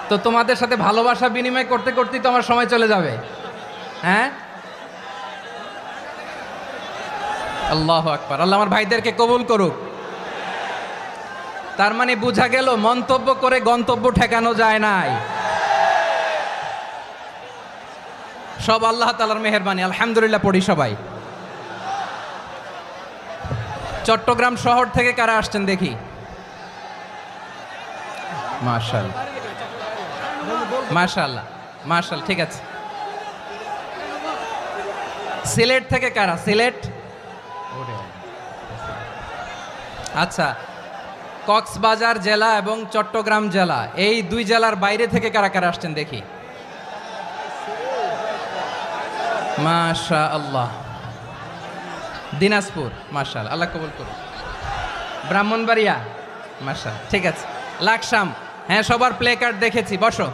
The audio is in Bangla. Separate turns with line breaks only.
তো তোমাদের সাথে ভালোবাসা বিনিময় করতে করতেই তো আমার সময় চলে যাবে। হ্যাঁ, আল্লাহু আকবার। আল্লাহ আমার ভাইদেরকে কবুল করুক। তার মানে বোঝা গেল মন্তব্য করে গন্তব্য ঠেকানো যায় নাই, সব আল্লাহ তাআলার মেহেরবানি। আলহামদুলিল্লাহ পড়ি সবাই। চট্টগ্রাম শহর থেকে কারা আসছেন দেখি? মাশাআল্লাহ মাশাআল্লাহ মাশাআল্লাহ, ঠিক আছে। সিলেট থেকে কারা? সিলেট, আচ্ছা। কক্সবাজার জেলা এবং চট্টগ্রাম জেলা, এই দুই জেলার বাইরে থেকে কারা কারা আসছেন দেখি? মাশাআল্লাহ। দিনাজপুর, মাশাআল্লাহ, আল্লাহ কবুল করুন। ব্রাহ্মণবাড়িয়া, মাশাআল্লাহ, ঠিক আছে। লাকসাম, হ্যাঁ, সবার প্লে কার্ড দেখেছি, বসো।